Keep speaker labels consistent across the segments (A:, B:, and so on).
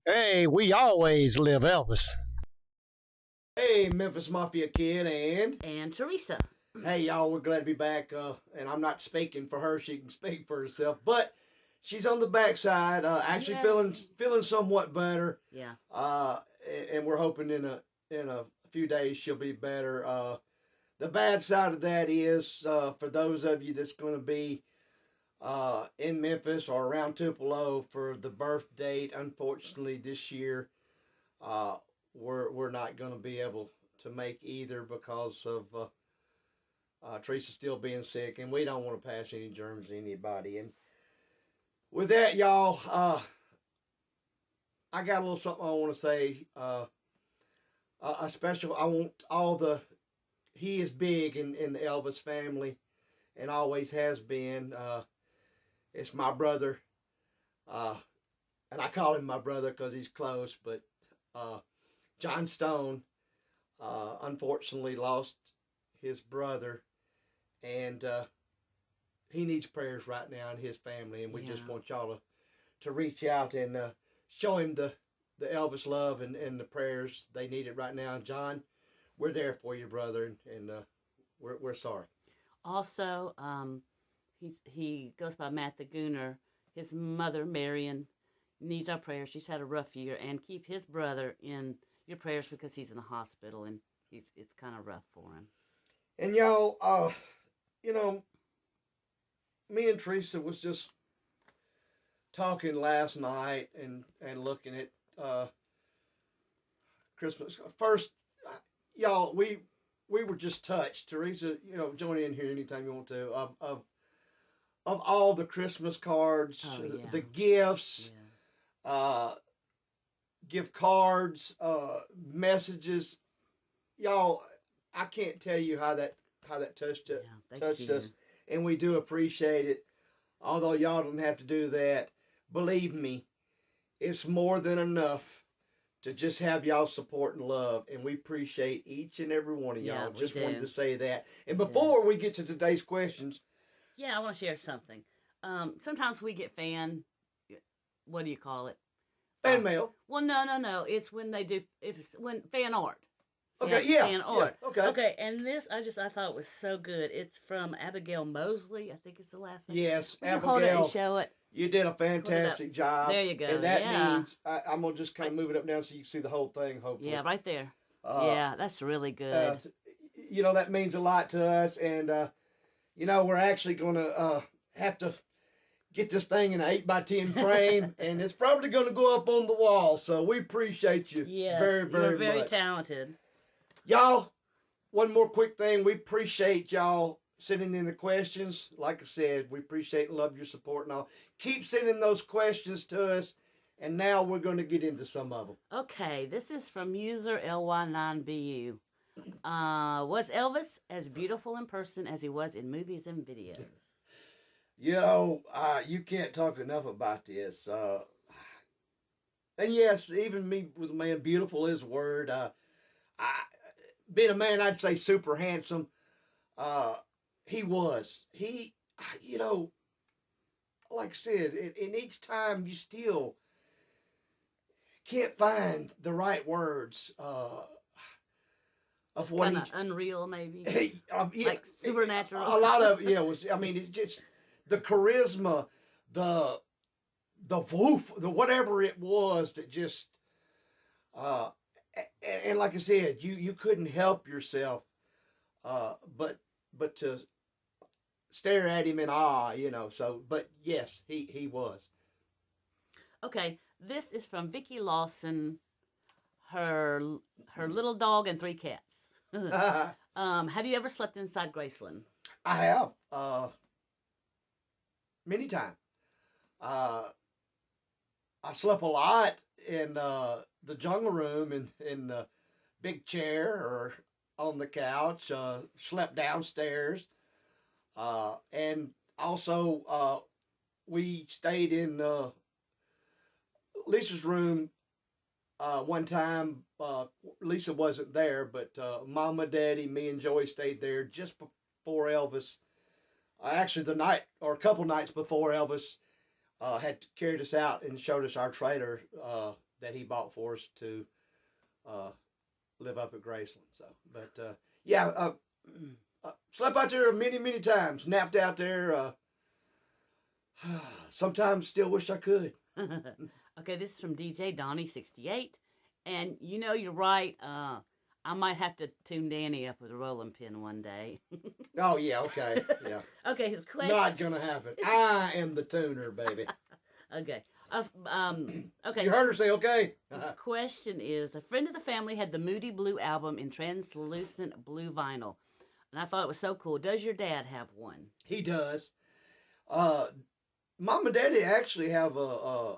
A: Hey, we always live Elvis.
B: Hey, Memphis Mafia Kid, and
C: And Teresa.
B: hey, y'all, we're glad to be back. And I'm not speaking for her; she can speak for herself. But she's on the backside, actually
C: Yeah.
B: feeling somewhat better.
C: Yeah.
B: And we're hoping in a few days she'll be better. The bad side of that is for those of you that's going to be in Memphis or around Tupelo for the birth date. Unfortunately, this year uh, we're not going to be able to make either because of Teresa still being sick, and we don't want to pass any germs to anybody. And with that, y'all, I got a little something I want to say. A special. I want all the. He is big in the Elvis family, and always has been. It's my brother, uh, and I call him my brother because he's close. But uh, John Stone, unfortunately, lost his brother, and he needs prayers right now in his family, and we just want y'all to reach out and show him the Elvis love and the prayers they need it right now. John, we're there for you, brother, and we're sorry.
C: Also, he goes by Matt the Gooner. His mother, Marion, needs our prayers. She's had a rough year, and keep his brother in your prayers because he's in the hospital and it's kind of rough for him.
B: And y'all, you know, me and Teresa was just talking last night and looking at Christmas. First, y'all, we were just touched. Teresa, join in here anytime you want to. Of all the Christmas cards, the gifts, gift cards, messages, y'all. I can't tell you how that touched us, and we do appreciate it. Although y'all don't have to do that, believe me, it's more than enough to just have y'all support and love, and we appreciate each and every one of y'all. Just wanted to say that. And before we get to today's questions,
C: I want to share something. Sometimes we get what do you call it?
B: Fan mail.
C: Well, no. It's when they do. It's when fan art.
B: Okay, yeah.
C: Fan art.
B: Yeah, okay.
C: Okay, and this I thought it was so good. It's from Abigail Mosley. I think it's the last name.
B: Yes,
C: Will you
B: Abigail.
C: hold it and show it.
B: You did a fantastic job.
C: There you go.
B: And that means I'm gonna just kind of move it up now so you can see the whole thing. Hopefully.
C: Yeah, right there. That's really good.
B: That means a lot to us, and we're actually gonna have to get this thing in an 8x10 frame, and it's probably going to go up on the wall. So we appreciate you very, very
C: you're very
B: much.
C: Talented.
B: Y'all, one more quick thing. We appreciate y'all sending in the questions. Like I said, we appreciate and love your support and all. Keep sending those questions to us, and now we're going to get into some of them.
C: Okay, this is from user LY9BU. Was Elvis as beautiful in person as he was in movies and videos?
B: You can't talk enough about this. And yes, even me with a man, beautiful is a word. Being a man, I'd say super handsome. He was. Like I said, in each time you still can't find the right words of what
C: kind of unreal, maybe. Like supernatural.
B: A lot of was. I mean, it just the charisma, the woof, the whatever it was that just and like I said, you couldn't help yourself but to stare at him in awe, so but yes, he was.
C: Okay, this is from Vicky Lawson, her little dog and 3 cats. Have you ever slept inside Graceland?
B: I have many times. I slept a lot in the jungle room in the big chair or on the couch. Slept downstairs, and also we stayed in Lisa's room one time. Lisa wasn't there, but Mama, Daddy, me, and Joey stayed there just before Elvis. Actually, the night or a couple nights before Elvis had carried us out and showed us our trailer that he bought for us to live up at Graceland. So, but yeah, slept out there many, many times. Napped out there. Sometimes still wish I could.
C: Okay, this is from DJ Donnie 68, and you know you're right. I might have to tune Danny up with a rolling pin one day.
B: Oh yeah, okay, yeah.
C: Okay, his question.
B: Not gonna happen. I am the tuner, baby.
C: Okay. Okay.
B: You heard her say okay.
C: His question is: a friend of the family had the Moody Blue album in translucent blue vinyl, and I thought it was so cool. Does your dad have one?
B: He does. Mom and Daddy actually have a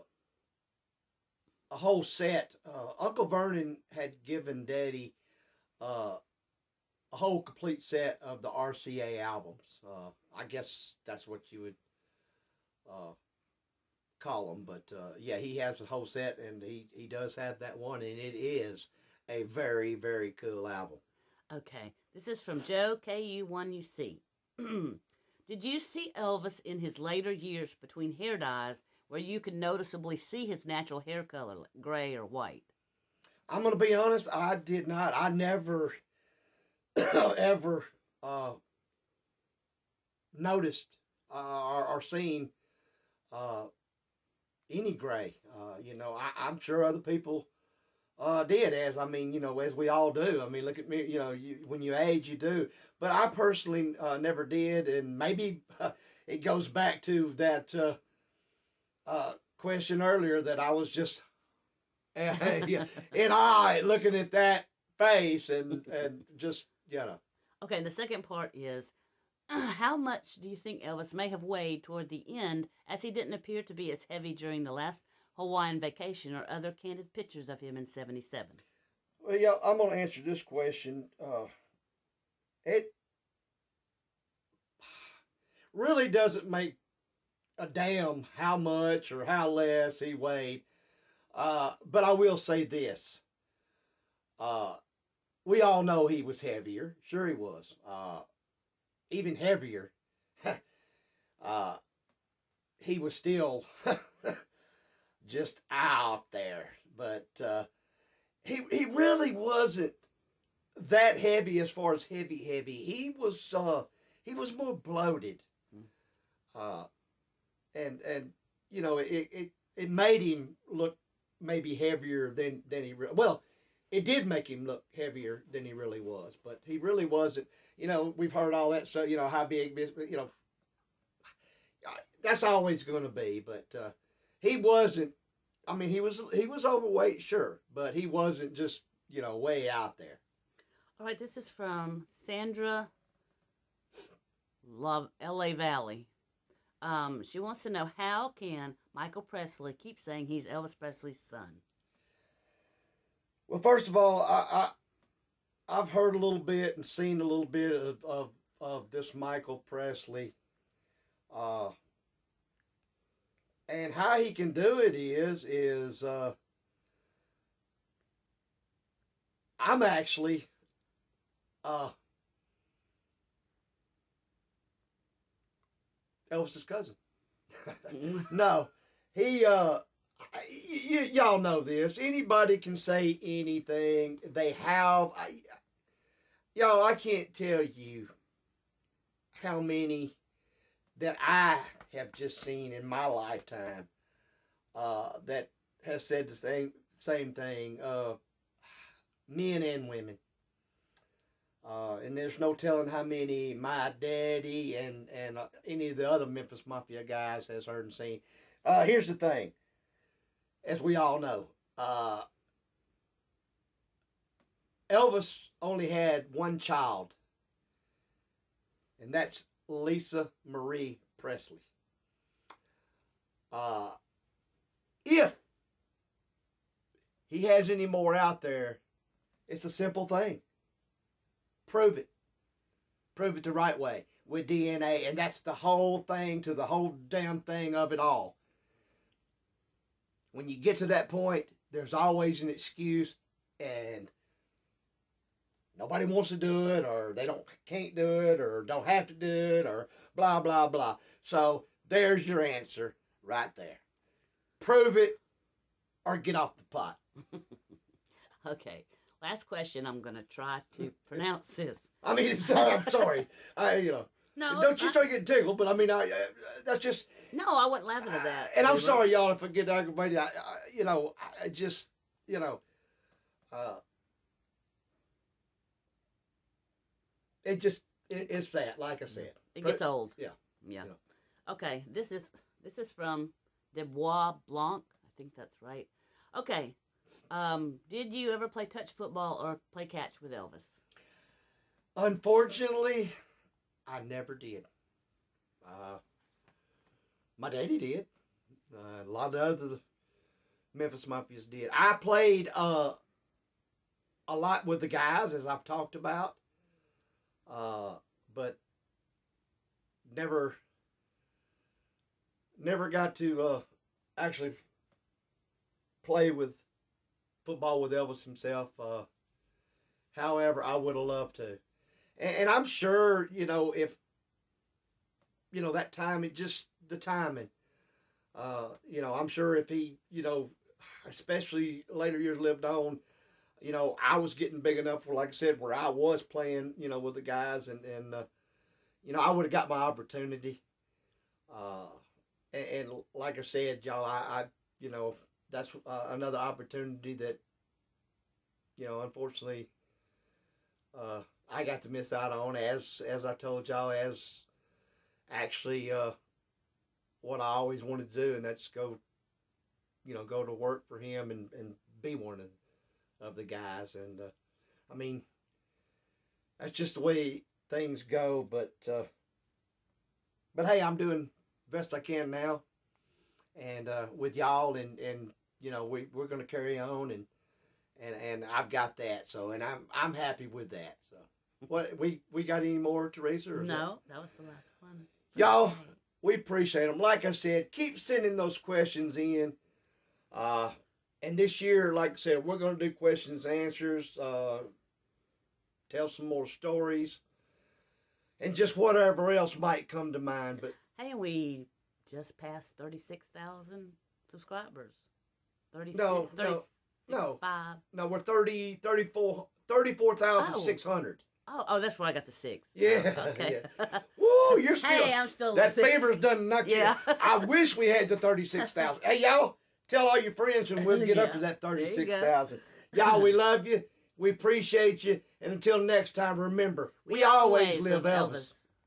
B: whole set. Uncle Vernon had given Daddy a whole complete set of the RCA albums. I guess that's what you would call them. But yeah, he has a whole set, and he does have that one, and it is a very, very cool album.
C: Okay, this is from Joe KU1UC. Did you see Elvis in his later years between hair dyes where you could noticeably see his natural hair color, like gray or white?
B: I'm going to be honest, I did not. I never ever noticed or seen any gray. I'm sure other people did, as we all do. I mean, look at me. When you age, you do. But I personally never did, and maybe it goes back to that question earlier that I was just in awe looking at that face and just
C: Okay, and the second part is, how much do you think Elvis may have weighed toward the end, as he didn't appear to be as heavy during the last Hawaiian vacation or other candid pictures of him in '77?
B: Well, yeah, I'm going to answer this question. It really doesn't make a damn how much or how less he weighed. But I will say this. We all know he was heavier. Sure he was. Even heavier. He was still just out there. But he really wasn't that heavy as far as heavy. He was more bloated. And it made him look maybe heavier than he well, it did make him look heavier than he really was, but he really wasn't. We've heard all that, so how big, that's always going to be, but he wasn't. I mean, he was overweight, sure, but he wasn't just way out there.
C: All right, this is from Sandra Love LA Valley. She wants to know, how can Michael Presley keep saying he's Elvis Presley's son?
B: Well, first of all, I've heard a little bit and seen a little bit of this Michael Presley. And how he can do it is I'm actually Elvis's cousin. No, he y'all know this. Anybody can say anything. They have. Y'all, I can't tell you how many that I have just seen in my lifetime that has said the same thing. Men and women. And there's no telling how many my daddy and any of the other Memphis Mafia guys has heard and seen. Here's the thing. As we all know, Elvis only had one child, and that's Lisa Marie Presley. If he has any more out there, it's a simple thing. Prove it. Prove it the right way with DNA, and that's the whole thing to the whole damn thing of it all. When you get to that point, there's always an excuse, and nobody wants to do it, or they can't do it, or don't have to do it, or blah, blah, blah. So there's your answer right there. Prove it, or get off the pot.
C: Okay. Last question. I'm going to try to pronounce this.
B: I mean, I'm sorry.
C: No.
B: Don't you start getting tickled, but I mean, that's just.
C: No, I wasn't laughing at that.
B: And I'm
C: Leroy.
B: sorry, y'all, if I get aggravated. I just, it's that, like I said.
C: It gets old.
B: Yeah.
C: Yeah. Okay. This is from Debois Blanc. I think that's right. Okay. Did you ever play touch football or play catch with Elvis?
B: Unfortunately, I never did. My daddy did. A lot of the other Memphis Mafias did. I played a lot with the guys, as I've talked about, but never got to actually play with football with Elvis himself. However, I would have loved to. And I'm sure, if, that time, the timing, I'm sure if he, especially later years lived on, I was getting big enough, like I said, where I was playing, with the guys and I would have got my opportunity. And like I said, y'all, I that's another opportunity that, unfortunately, I got to miss out on, as I told y'all, as actually what I always wanted to do, and that's go to work for him and be one of the guys. And I mean, that's just the way things go. But hey, I'm doing the best I can now, and with y'all, and we're going to carry on, and I've got that. So, and I'm happy with that. So, what we got any more, Teresa? Or
C: No, that was the last one.
B: Y'all, we appreciate them. Like I said, keep sending those questions in. And this year, like I said, we're going to do questions and answers, tell some more stories, and just whatever else might come to mind. But
C: hey, we just passed 36,000 subscribers. 36,
B: No,
C: 35.
B: no, we're 34,600.
C: Oh, that's where I got the 6.
B: Yeah.
C: Oh, okay.
B: Yeah. Woo, you're still.
C: Hey, I'm still.
B: That fever's done knocked you.
C: Yeah.
B: I wish we had the 36,000. Hey, y'all, tell all your friends and we'll get up to
C: Yeah.
B: that 36,000. Y'all, we love you. We appreciate you. And until next time, remember, we always live Elvis.